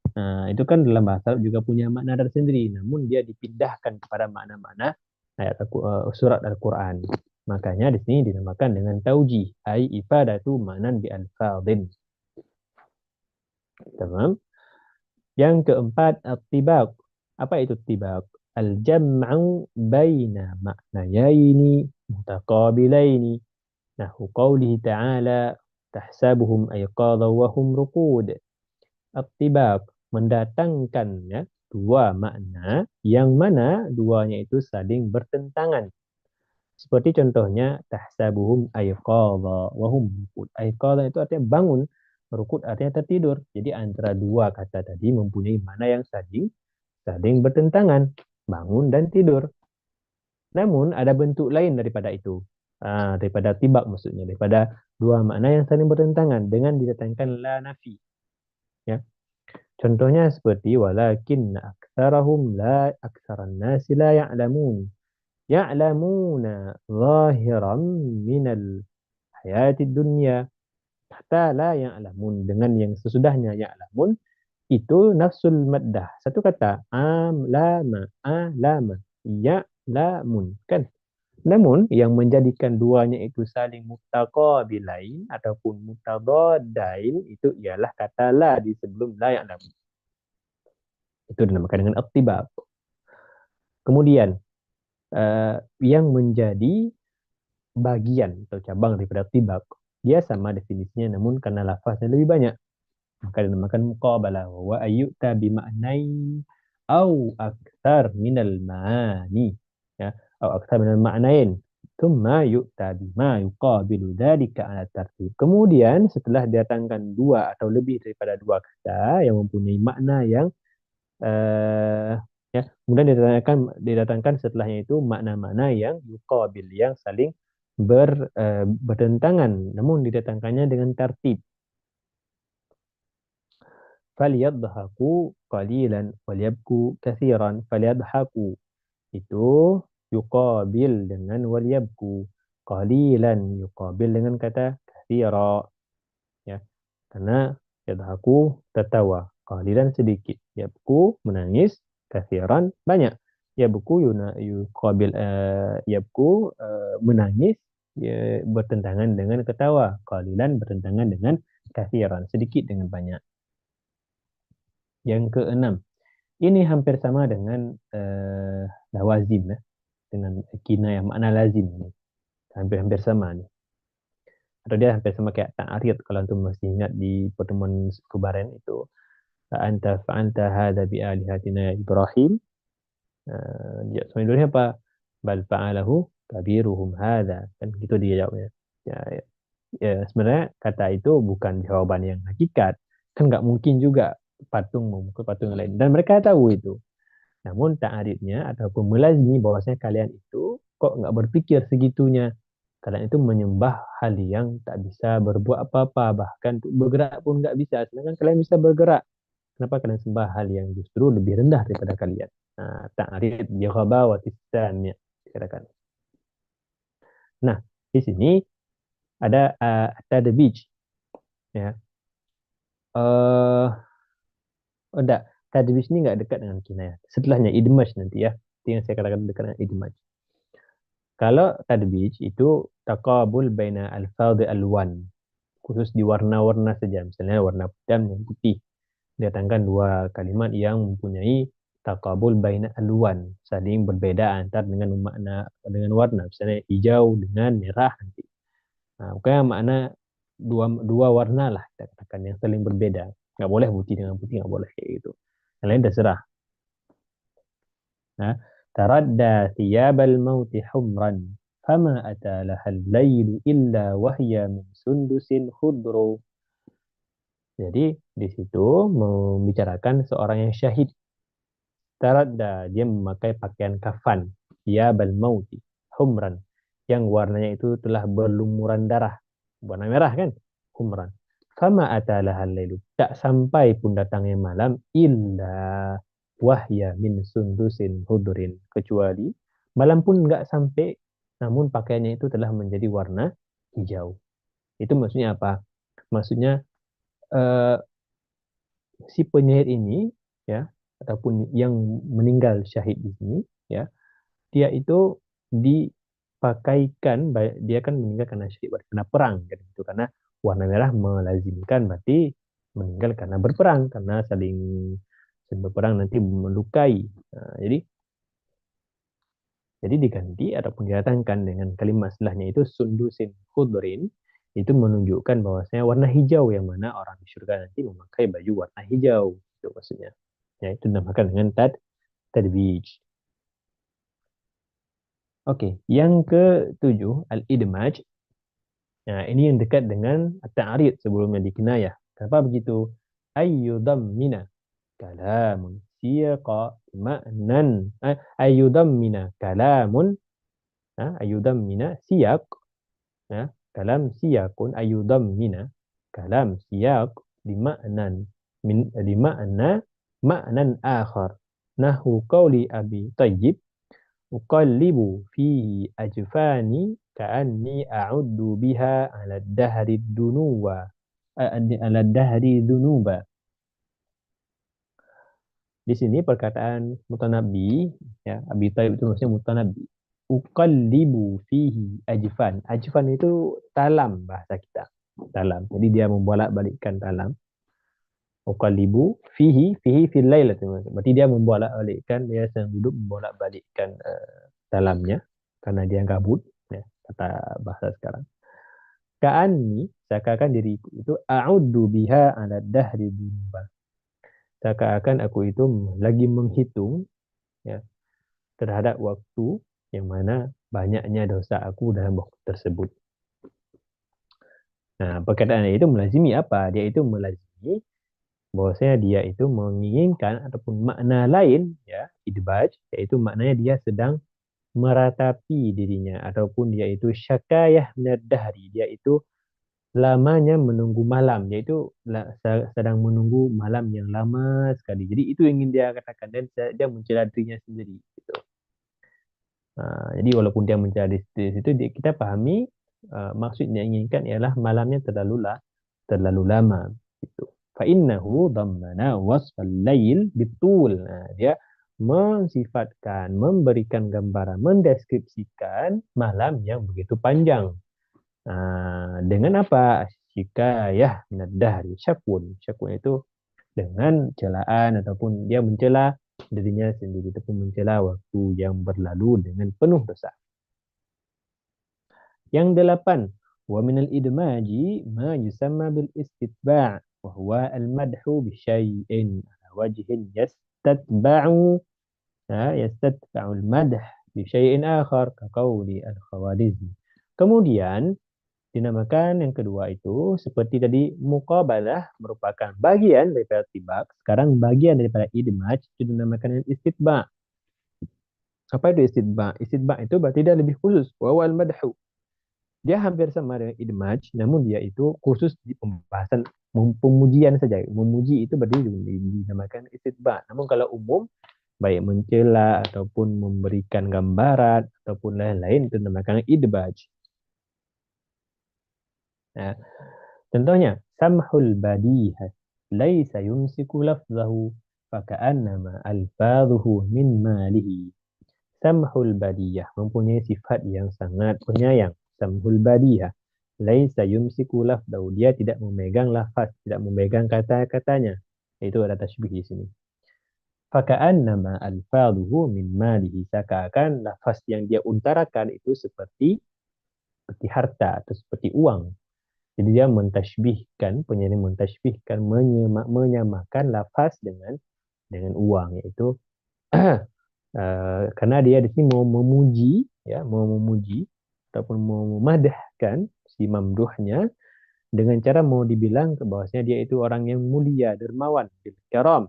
Itu kan dalam bahasa Arab juga punya makna tersendiri, namun dia dipindahkan kepada makna-makna ayat surat Al-Quran. Makanya di sini dinamakan dengan taujih, ai ifadatu ma'nan bi alfadhin. Tamam. Yang keempat, at-tibaq. Apa itu tibaq? Al-jam'u baina ma'nayaini mutaqabilaini. Nahu qawlihi ta'ala tahsabuhum ayqadha wa hum ruqud. At-tibaq mendatangkan ya dua makna yang mana duanya itu saling bertentangan. Seperti contohnya tahsabuhum ayqadha wa hum ruqud. Ayqadha itu artinya bangun, ruqud artinya tertidur. Jadi antara dua kata tadi mempunyai makna yang saling bertentangan, bangun dan tidur. Namun ada bentuk lain daripada itu. Daripada tibak maksudnya, daripada dua makna yang saling bertentangan dengan didatangkan la nafi. Ya. Contohnya seperti walakin aktsarahum la aktsaran nasi la ya'lamun. Ya'lamuna zahiran minal hayatid dunya. Kata la ya'lamun dengan yang sesudahnya ya'lamun itu nafsul maddah. Satu kata alama ya'lamun kan. Namun yang menjadikan duanya itu saling mutaqabilain ataupun mutadadain itu ialah kata la di sebelum la ya'lam. Itu dinamakan dengan ittibaq. Kemudian yang menjadi bagian atau cabang daripada ittibaq, dia sama definisinya namun karena lafaznya lebih banyak. Maka dinamakan muqabalah wa ayyuta bima'nain au aktsar minal ma'ani. Ya, au aktsar minal ma'nain. Tsumma yu'ta bima yuqabilu dzalika ala tartib. Kemudian setelah didatangkan dua atau lebih daripada dua kata yang mempunyai makna yang ya, kemudian didatangkan setelahnya itu makna-makna yang yuqabil yang saling bertentangan namun didatangkannya dengan tertib. Falyadhaku qalilan walyabku katsiran. Falyadhaku itu yuqabil dengan wal yabku. Qalilan yuqabil dengan kata kathira. Ya. Karena yadhaku tertawa. Qalilan sedikit. Yabku menangis. Kathiran banyak. Yabku yuqabil yabku menangis bertentangan dengan ketawa. Qalilan bertentangan dengan kathiran. Sedikit dengan banyak. Yang keenam. Ini hampir sama dengan lawazim ya. Dengan kinayah makna lazim. Hampir-hampir sama nih. Atau dia hampir sama kayak ta'arid kalau antum masih ingat di pertemuan kemarin itu fa'anta hadza bi alihatina ya Ibrahim. Dia sebenarnya apa? Bal fa'alahu kabiruhum hadza. Kan gitu dia jawabnya. Sebenarnya kata itu bukan jawaban yang hakikat. Kan nggak mungkin juga patung memukul patung yang lain. Dan mereka tahu itu. Namun ta'aridnya ataupun melazimi bahwasanya kalian itu kok nggak berpikir segitunya. Kalian itu menyembah hal yang tak bisa berbuat apa-apa. Bahkan untuk bergerak pun nggak bisa. Sedangkan kalian bisa bergerak. Kenapa kalian sembah hal yang justru lebih rendah daripada kalian? Nah, ta'arid bighabawatis sami' dikatakan. Nah, di sini ada tadbij ya. Enggak, tadbij ini enggak dekat dengan kinayah. Setelahnya idmaj nanti ya. Itu yang saya katakan dekat dengan idmaj. Kalau tadbij itu taqabul baina alfadhi alwan, khusus di warna-warna saja. Misalnya warna hitam dan putih. Datangkan dua kalimat yang mempunyai taqabul baina alwan, saling berbeda antara dengan makna dengan warna. Misalnya hijau dengan merah nanti. Nah, bukan makna dua warna lah kita katakan yang saling berbeda. Nggak boleh putih dengan putih, nggak boleh kayak gitu. Yang lain terserah. Nah, taradda thiyabal mauti humran fama atalaha al-lailu illa wahya min sundusin khudru. Jadi di situ membicarakan seorang yang syahid. Taradda, dia memakai pakaian kafan, thiyabal mauti humran, yang warnanya itu telah berlumuran darah. Warna merah kan? Humran. Fama atalaha al-lailu. Tak sampai pun datangnya malam illa wahya min sundusin hudurin, kecuali malam pun nggak sampai namun pakaiannya itu telah menjadi warna hijau. Itu maksudnya apa? Maksudnya eh, si penyair ini ya ataupun yang meninggal syahid di sini ya, dia itu dipakaikan, dia kan meninggal karena syahid karena perang kan gitu, karena warna merah melazimkan berarti meninggal karena berperang, karena saling berperang nanti melukai. Nah, jadi diganti ataupun didatangkan dengan kalimat setelahnya itu sundusin khudrin, itu menunjukkan bahwasanya warna hijau, yang mana orang di surga nanti memakai baju warna hijau itu maksudnya. Ya, itu dinamakan dengan tadbij. Oke, yang ketujuh al-idmaj. Nah, ini yang dekat dengan at-ta'rid sebelumnya di kinayah. Kenapa begitu? Ayyudammina kalamun siyaqa ma'nan ayyudammina kalamun ayyudammina siyaq kalam siyaqun ayyudammina kalam siyaq di ma'nan di ma'nan akhar nahu qawli abi tayyib uqallibu fihi ajfani ka'anni a'uddu biha 'ala dahri dunuwa 'ala dahri dunuba. Di sini perkataan mutanabbi ya, Abi Thalib itu maksudnya mutanabbi. Uqallibu fihi ajfan. Ajfan itu talam bahasa kita. Talam. Jadi dia membolak-balikkan talam. Uqallibu fihi fil lail. Berarti dia membolak-balikkan, dia sedang duduk membolak-balikkan talamnya karena dia gabut ya, kata bahasa sekarang. Ka'anni, seakan-akan diriku itu a'uddu biha 'ala dahri dunuba. Seakan-akan aku itu lagi menghitung ya, terhadap waktu yang mana banyaknya dosa aku dalam waktu tersebut. Nah, perkataan itu melazimi apa? Dia itu melazimi bahwasanya dia itu menginginkan ataupun makna lain ya, idbaj, yaitu maknanya dia sedang meratapi dirinya ataupun dia itu syakayah minad-dahri, dia itu lamanya menunggu malam, yaitu sedang menunggu malam yang lama sekali. Jadi itu yang ingin dia katakan dan dia mencela dirinya sendiri gitu. Jadi walaupun dia mencela di situ, kita pahami maksud yang inginkan ialah malamnya terlalu lama. Gitu. Fa'innahu dhammana wasfal lail bitul. Dia mensifatkan, memberikan gambaran, mendeskripsikan malam yang begitu panjang. Dengan apa? Syikayah minad dahri. Syakun. Syakun itu dengan celaan ataupun dia mencela dirinya sendiri ataupun mencela waktu yang berlalu dengan penuh dosa. Yang delapan, wa minal idmaji ma yusamma bil istitba' wa huwa al madhu bi syai'in ala wajhin yastatba'u al madh bi syai'in akhar ka qawli al khawarizmi. Kemudian dinamakan yang kedua itu seperti tadi muqabalah merupakan bagian daripada tibak. Sekarang bagian daripada idmaj itu dinamakan istitba'. Apa itu istitba'? Istitba' itu berarti dia lebih khusus. Wa wal madhu. Dia hampir sama dengan idmaj, namun dia itu khusus di pembahasan pemujian saja. Memuji itu berarti dinamakan istitba'. Namun kalau umum, baik mencela ataupun memberikan gambaran ataupun lain-lain itu dinamakan idmaj. Nah, contohnya, samhul badihah laisa yumsiku lafzahu faka'annama alfadhuhu min malihi. Samhul badiyah mempunyai sifat yang sangat penyayang. Samhul badiyah laisa yumsiku lafzahu. Dia tidak memegang lafaz, tidak memegang kata-katanya. Itu ada tasbih di sini. Faka'annama alfadhuhu min malihi. Seakan lafaz yang dia utarakan itu seperti harta atau seperti uang. Jadi dia mentashbihkan, penyanyi mentashbihkan, menyamakan lafaz dengan uang, yaitu karena dia di sini mau memuji, ya, mau memuji ataupun mau memadahkan si mamduhnya dengan cara mau dibilang ke bahwasanya dia itu orang yang mulia, dermawan, bil karam.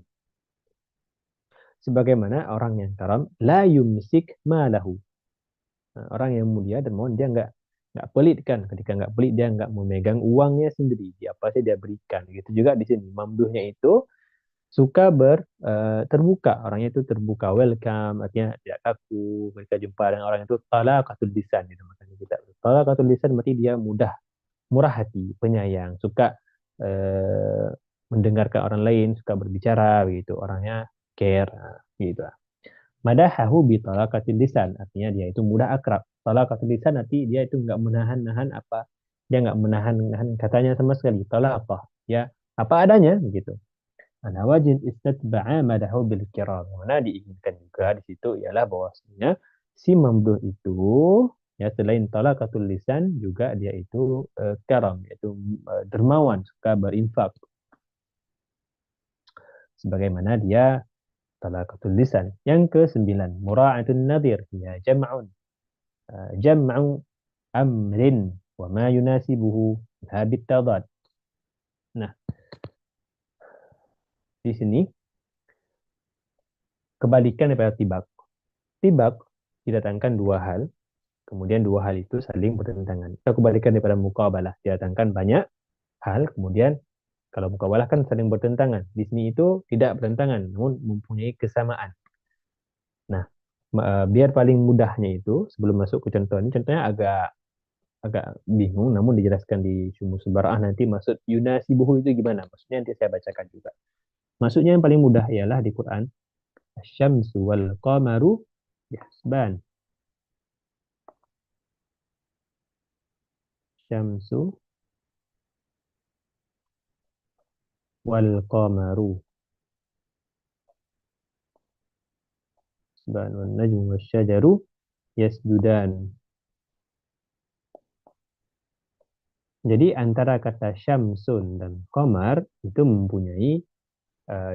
Sebagaimana orang yang karam, la yumsik malahu. Orang yang mulia dermawan dia nggak pelit kan, ketika nggak pelit dia nggak memegang uangnya sendiri, dia apa sih dia berikan. Gitu juga di sini mamduhnya itu suka terbuka, orangnya itu terbuka, welcome, artinya tidak kaku ketika jumpa dengan orang itu. Talaqatul lisan gitu, makanya kita talaqatul lisan berarti dia murah hati, penyayang, suka eh, mendengarkan orang lain, suka berbicara begitu, orangnya care gitu. Madahahu bi talaqatil lisan, artinya dia itu mudah akrab. Talaqatil lisan arti dia itu nggak menahan-nahan apa, dia nggak menahan-nahan katanya sama sekali. Talaqah, ya apa adanya gitu. Ana wajib istatba'a madahu bil kiram. Mana diinginkan juga di situ ialah bahwasanya si mamduh itu ya selain talaqatul lisan juga dia itu karam, yaitu dermawan, suka berinfak. Sebagaimana dia talaqatul lisan. Yang ke-9, mura'atun nadir, ya jam'u amrin wa ma yunasibuhu habit tadad. Nah, di sini kebalikan daripada tibak. Tibak didatangkan dua hal, kemudian dua hal itu saling bertentangan. Atau kebalikan daripada muqabalah, didatangkan banyak hal, kemudian kalau muqabalah kan saling bertentangan. Di sini itu tidak bertentangan, namun mempunyai kesamaan. Nah, biar paling mudahnya itu, sebelum masuk ke contoh ini, contohnya agak agak bingung, namun dijelaskan di Syumus Bara'ah nanti maksud yunasibuhu itu gimana. Maksudnya nanti saya bacakan juga. Maksudnya yang paling mudah ialah di Quran. Asyamsu wal qamaru yahsban. Syamsu wal qamaru yahsban wan najmu wasyajaru yasjudan. Jadi antara kata syamsun dan qamar itu mempunyai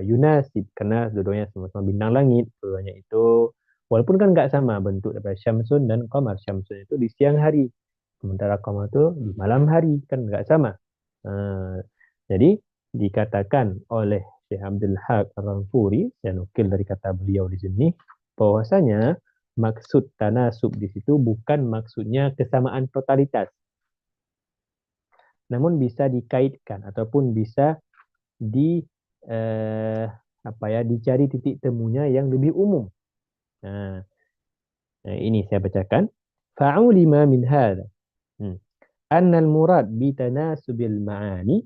yunasib karena dua-duanya sama-sama bintang langit, dua-duanya itu walaupun kan nggak sama bentuk daripada syamsun dan qamar. Syamsun itu di siang hari, sementara qamar itu di malam hari, kan nggak sama. Nah, jadi dikatakan oleh Syekh Abdul Haq Ar-Ranfuri, saya nukil dari kata beliau di sini, bahwasanya maksud tanasub di situ bukan maksudnya kesamaan totalitas, namun bisa dikaitkan ataupun bisa di eh, apa ya dicari titik temunya yang lebih umum. Nah, Nah, ini saya bacakan. Fa'ulima min hadha. أن المراد بتناسب المعاني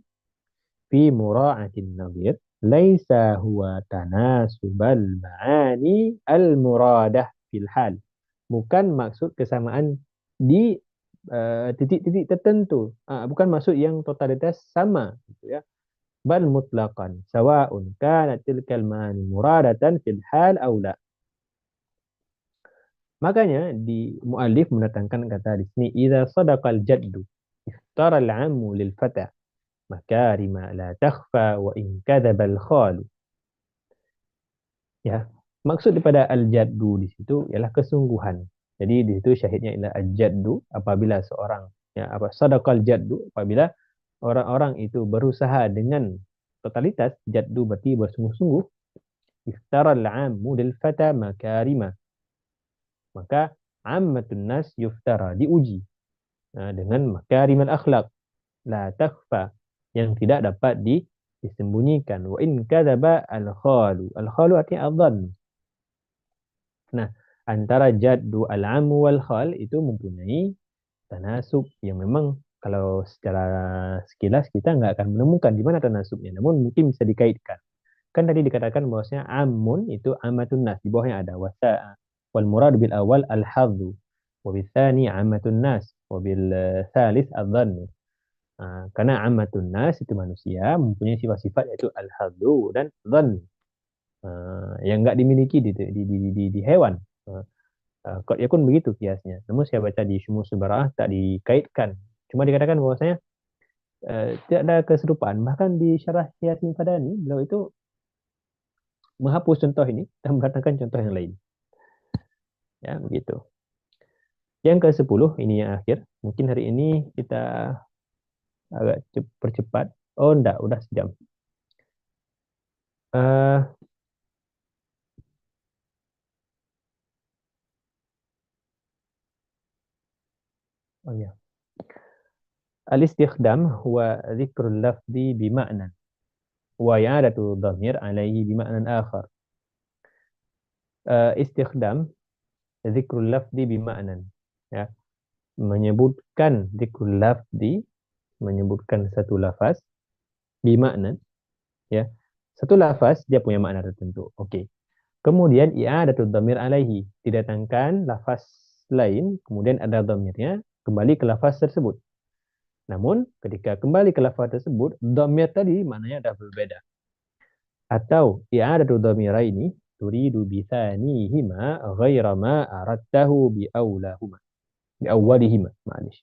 في مراعاة النظير ليس هو تناسب المعاني المرادة في الحال. Bukan maksud kesamaan di titik-titik tertentu. Bukan maksud yang totalitas sama, gitu ya. Bal mutlaqan sawa'un kanat tilkal ma'ani muradatan fil hal aw la. Makanya di muallif mendatangkan kata di sini idza sadaqal jaddu iftara al-'ammu lil fata makarima la takhfa wa in kadzabal khalu. Ya, maksud daripada al-jaddu di situ ialah kesungguhan. Jadi di situ syahidnya ialah al-jaddu apabila seorang ya apa sadaqal jaddu apabila orang-orang itu berusaha dengan totalitas jaddu berarti bersungguh-sungguh iftara al-'ammu lil fata makarima maka ammatun nas yuftara diuji dengan makarimal akhlak la takhfa yang tidak dapat disembunyikan wa in kadzaba al khalu artinya adzan. Nah, antara jaddu al-amu wal khal itu mempunyai tanasub yang memang kalau secara sekilas kita nggak akan menemukan di mana tanasubnya, namun mungkin bisa dikaitkan. Kan tadi dikatakan bahwasanya amun itu amatun nas, di bawahnya ada wasa wal murad bil awal al hadzu wa bil tsani amatun nas wa bil tsalits adzan. Karena amatun nas itu manusia mempunyai sifat-sifat yaitu al hadzu dan dzan yang nggak dimiliki di hewan. Qad yakun begitu kiasnya. Namun saya baca di Syumus Bara'ah tak dikaitkan. Cuma dikatakan bahwasanya tidak ada keserupaan. Bahkan di Syarah Yasin Fadani, beliau itu menghapus contoh ini dan mendatangkan contoh yang lain. Ya, begitu. Yang ke-10, ini yang akhir. Mungkin hari ini kita agak percepat. Oh, enggak, udah sejam. Uh, oh ya. Al-istikhdam huwa dzikrul lafzi bima'nan wa i'adatu dhamir alaihi bima'nan akhar. Istikhdam dzikrul lafzi bima'nan. Ya, menyebutkan dzikrul lafzi, menyebutkan satu lafaz bima'nan, ya. Satu lafaz dia punya makna tertentu. Oke. Kemudian i'adatul dhamir alaihi, didatangkan lafaz lain, kemudian ada dhamirnya kembali ke lafaz tersebut. Namun ketika kembali ke lafaz tersebut, dhamir tadi maknanya dah berbeda. Atau i'adatul dhamiraini turidu bi thanihima ghaira ma aradtahu bi awlahuma. Bi awwalihima, ma'alish.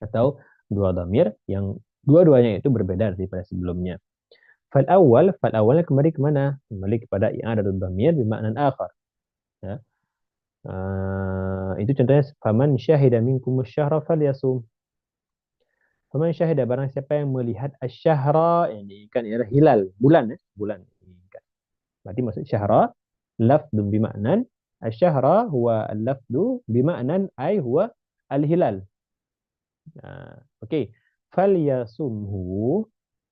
Atau dua dhamir yang dua-duanya itu berbeda daripada sebelumnya. Fal awalnya kembali ke mana? Kembali kepada i'adatul dhamir bi maknan akhar. Ya. Itu contohnya faman syahida minkum asy-syahra falyasum. Faman syahida barang siapa yang melihat asy-syahra ini kan ialah hilal, bulan ya, bulan ini kan. Berarti maksud syahra lafdun bi maknan asy-syahra huwa al-lafdu bi maknan ai huwa al-hilal. Okey. Falyasumhu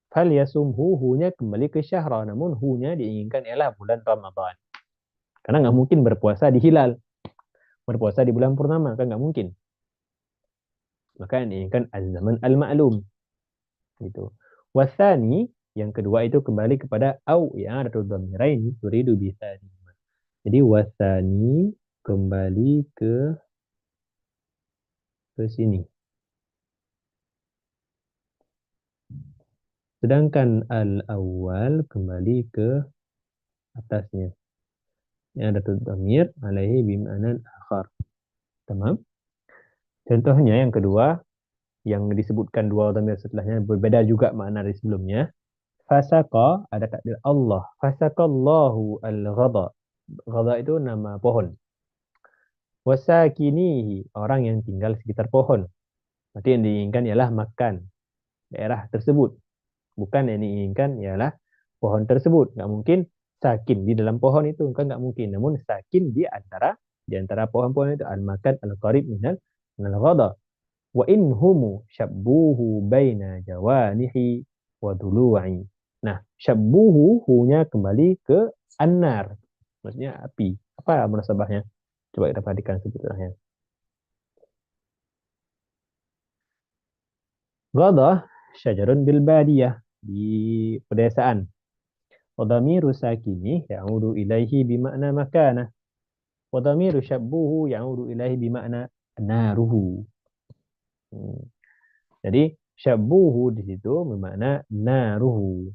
falyasumhu hunya kembali ke syahra namun hunya diinginkan ialah bulan Ramadan. Karena nggak mungkin berpuasa di hilal. Berpuasa di bulan purnama kan nggak mungkin. Maka yang diinginkan az-zaman al-ma'lum. Gitu. Wasani yang kedua itu kembali kepada au i'adatul dhamiraini turidu bisani. Jadi wasani kembali ke sini. Sedangkan al-awwal kembali ke atasnya. Yang ada dhamir alaihi bima'nan akhar. Tamam? Contohnya yang kedua yang disebutkan dua dhamir setelahnya berbeda juga makna dari sebelumnya. Fasaqa ada takdir Allah. Fasaqallahu al-ghadha. Ghadha itu nama pohon. Wasakinihi orang yang tinggal sekitar pohon. Berarti yang diinginkan ialah makan daerah tersebut. Bukan yang diinginkan ialah pohon tersebut. Nggak mungkin sakin di dalam pohon itu. Kan nggak mungkin. Namun sakin di antara pohon-pohon itu al-makan al-qarib minal ghadha. Wa in humu syabbuhu baina jawanihi wa dulu'i. Nah, syabbuhu hunya kembali ke annar. Maksudnya api. Apa munasabahnya? Coba kita perhatikan sebetulnya. Ghada syajarun bil badiyah, di pedesaan. Wa dhamiru sakini ya'udu ilaihi bimakna makanah. Wa dhamiru syabbuhu ya'udu ilaihi bimakna naruhu. Hmm. Jadi syabbuhu di situ bermakna naruhu.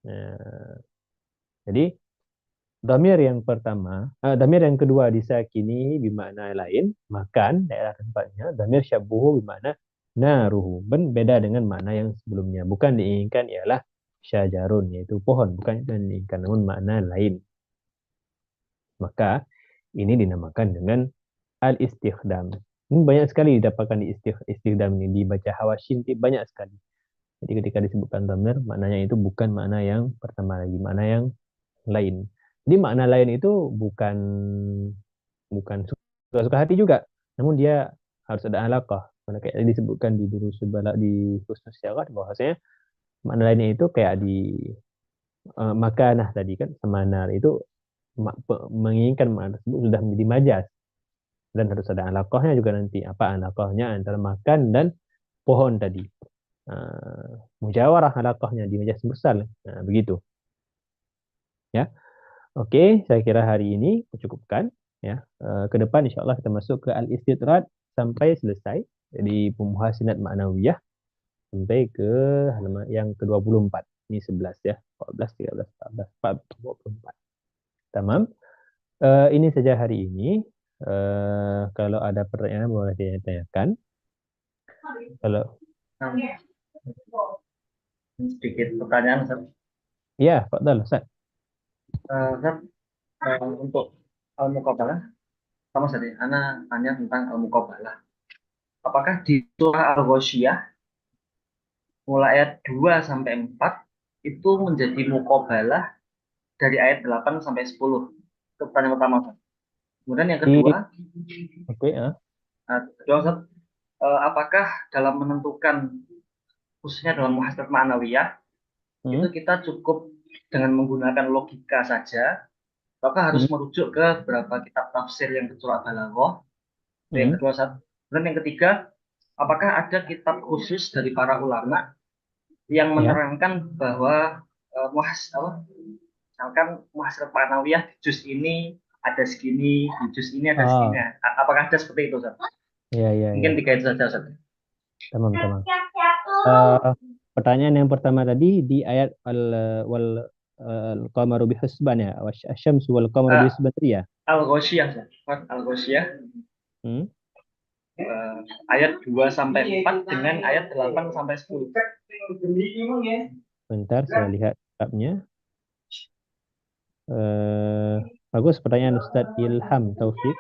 Nah, jadi dhamir yang pertama, dhamir yang kedua disakini bermakna lain, makan daerah tempatnya. Dhamir syabbuhu bermakna naruhu. Beda dengan makna yang sebelumnya. Bukan diinginkan ialah syajarun, yaitu pohon. Bukan diinginkan, namun makna lain. Maka ini dinamakan dengan al-istighdam. Ini banyak sekali didapatkan di istighdam ini. Dibaca hawasyin banyak sekali. Jadi ketika disebutkan dhamir, maknanya itu bukan makna yang pertama lagi, makna yang lain. Jadi makna lain itu bukan bukan suka-suka hati juga, namun dia harus ada alaqah. Mana kayak disebutkan di durusul balagh di khusus syarat bahwasanya makna lainnya itu kayak di makanah tadi kan, semanar itu menginginkan makna tersebut sudah menjadi majaz dan harus ada alaqahnya juga nanti. Apa alaqahnya antara makan dan pohon tadi? Mujawarah alaqahnya di majaz mursal. Begitu. Ya. Oke, saya kira hari ini cukupkan ya. Ke depan insyaallah kita masuk ke al-istitrad sampai selesai. Jadi pemuhasinat maknawiyah sampai ke halaman yang ke-24. Ini 11 ya. 14, 13, 14, 24. Tamam. Ini saja hari ini. Kalau ada pertanyaan boleh ditanyakan. Kalau sedikit pertanyaan, Ustaz. ya, Fadal, Ustaz. Ustaz, untuk al-muqabalah, sama saja. Ana tanya tentang al-muqabalah. Apakah di surah Al-Ghasyiyah mulai ayat 2 sampai 4 itu menjadi muqabalah dari ayat 8 sampai 10? Itu pertanyaan pertama, Ustaz. Kemudian yang kedua, Oke, ya. Ustaz, apakah dalam menentukan khususnya dalam muhasabah ma'nawiyah itu kita cukup dengan menggunakan logika saja, apakah harus merujuk ke beberapa kitab tafsir yang bersurat balaghah? Yang kedua, Ustaz. Dan yang ketiga, apakah ada kitab khusus dari para ulama yang menerangkan bahwa misalkan muhasabah ma'nawiyah di juz ini ada segini, di juz ini ada segini. Apakah ada seperti itu, Ustaz? Ya, ya, Mungkin ya. dikait saja, Ustaz. Tamam, tamam. Pertanyaan yang pertama tadi di ayat al-qamaru bihusban ya, wasyamsu wal qamaru bihusban ya. Al-Ghasyiyah, Al-Ghasyiyah. Ayat 2 sampai 4 dengan ayat 8 sampai 10. Bentar saya lihat kitabnya. Bagus pertanyaan Ustadz Ilham Taufik.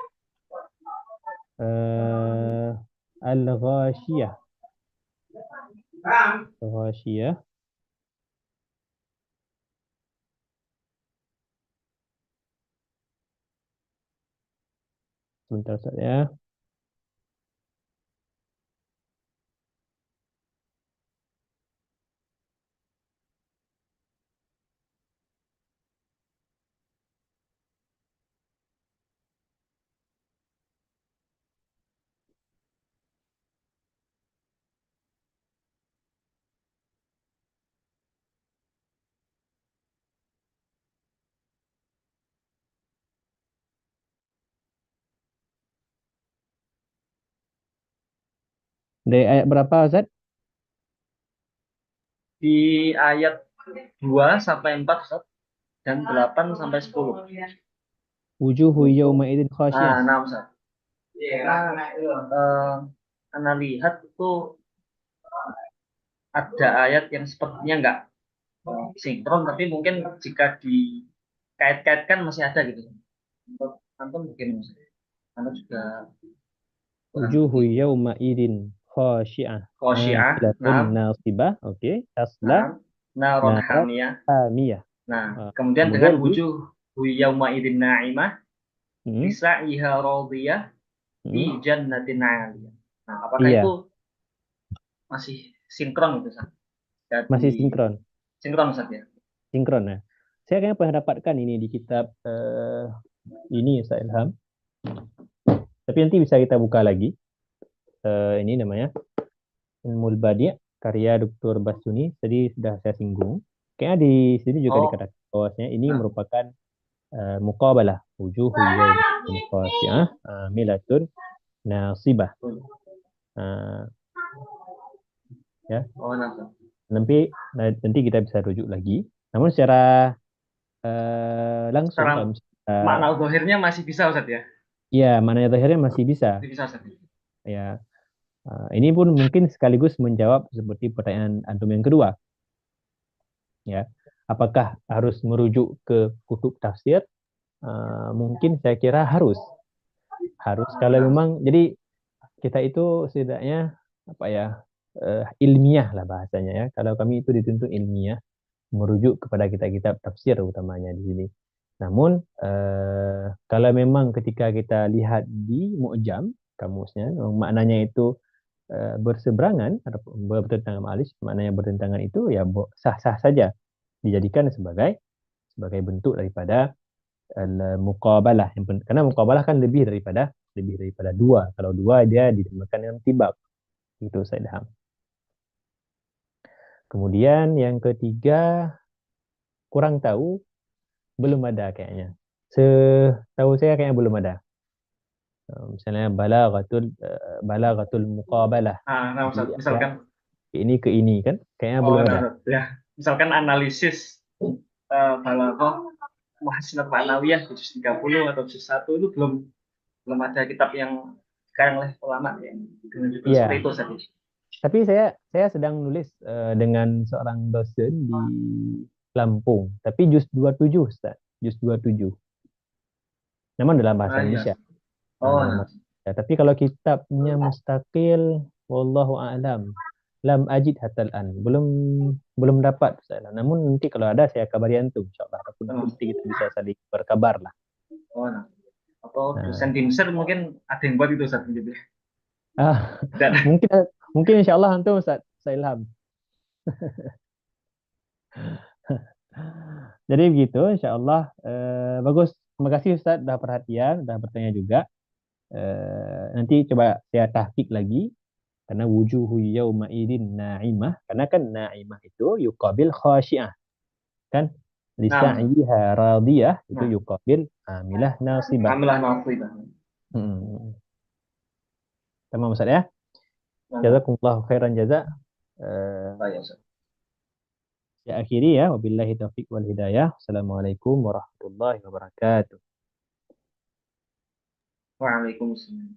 Al-Ghasyiyah. Al-Ghasyiyah. Sebentar saja. Dari ayat berapa, Ustaz? Di ayat 2 sampai 4, Ustaz, dan 8 sampai 10. Wujuhu yawma idzin khasyiyah. Nah, Ustaz. Anda lihat itu ada ayat yang sepertinya enggak sinkron, tapi mungkin jika dikait-kaitkan masih ada gitu. Untuk antum mungkin Anda juga Wujuhu yawma idzin khasyiyah. Khosyiah, Amilatun nasibah. Oke. Tasla naron naran hamiyah. hamiyah. Nah, kemudian Kemudian dengan wujuh yauma idin na'imah, lisa'iha radiyah, fi jannatin 'aliyah. Nah, apakah iya, itu masih sinkron itu, Ustaz? masih Jadi sinkron. sinkron, Ustaz, ya? Sinkron ya. Saya kayaknya pernah dapatkan ini di kitab ini Ustaz Ilham. Tapi nanti bisa kita buka lagi. Ini namanya Ilmul Badi' karya Dr. Basuni. Tadi sudah saya singgung. Kayaknya di sini juga Oh, dikatakan bahwasanya ini nah. merupakan muqabalah wujuhu yawma khashi'ah milatun nasibah. Uh, ya, Oh, nah. nanti kita bisa rujuk lagi. Namun secara langsung Sekarang kalau misalnya makna zahirnya masih bisa Ustaz ya? ya maknanya terakhirnya masih bisa. Masih bisa Ustaz. Ya, ini pun mungkin sekaligus menjawab seperti pertanyaan antum yang kedua. Ya, apakah harus merujuk ke kutub tafsir? Mungkin saya kira harus Oh, kalau nah. memang jadi kita itu setidaknya apa ya ilmiah lah bahasanya ya. Kalau kami itu dituntut ilmiah merujuk kepada kitab-kitab tafsir utamanya di sini. Namun kalau memang ketika kita lihat di Mu'jam kamusnya maknanya itu berseberangan atau bertentangan sama alis, maknanya bertentangan itu ya sah-sah saja dijadikan sebagai bentuk daripada muqabalah. Karena muqabalah kan lebih daripada dua. Kalau dua dia dinamakan dengan tibak. Itu saya paham. Kemudian yang ketiga kurang tahu, belum ada kayaknya. Setahu saya kayaknya belum ada. Misalnya balaghatul muqabalah. Nah, Jadi Ustaz, ya misalkan ini ke ini kan kayaknya oh, belum nah, ada. Ustaz. Ya, misalkan analisis balaghah Muhassinat Ma'nawiyah di juz 30 atau juz 1 itu belum belum ada kitab yang sekarang oleh ulama yang dengan judul seperti Iya, itu Ustaz. tapi saya sedang nulis dengan seorang dosen di Lampung, tapi juz 27 Ustaz. Juz 27. Namun dalam bahasa Ah, iya. Indonesia. Oh, Dalam nah. bahasa Indonesia. Tapi kalau kitabnya mustaqil, wallahu a'lam. Lam ajid hatal an. Belum dapat Ustaz. Namun nanti kalau ada saya kabari antum insyaallah. Ataupun Oh, nanti kita bisa saling berkabar lah. oh, nah. Atau dosen Nah, di Mesir mungkin ada yang buat itu Ustaz gitu. ah, Dan mungkin mungkin insyaallah antum Ustaz. Saya ilham. Jadi begitu insyaallah. Bagus. Terima kasih Ustaz sudah perhatian, sudah bertanya juga. Nanti coba saya tahqiq lagi karena wujuhu yauma idin na'imah karena kan na'imah itu yuqabil khasyiah kan nah, lisa'yiha radiyah itu nah, yuqabil amilah nasibah. alhamdulillah nafsu. Hmm. Tamam Ustaz ya. Nah, Jazakumullahu khairan jaza. Eh, baik Ustaz. ya akhiri ya wabillahi taufiq wal hidayah. Assalamualaikum warahmatullahi wabarakatuh. Waalaikumsalam.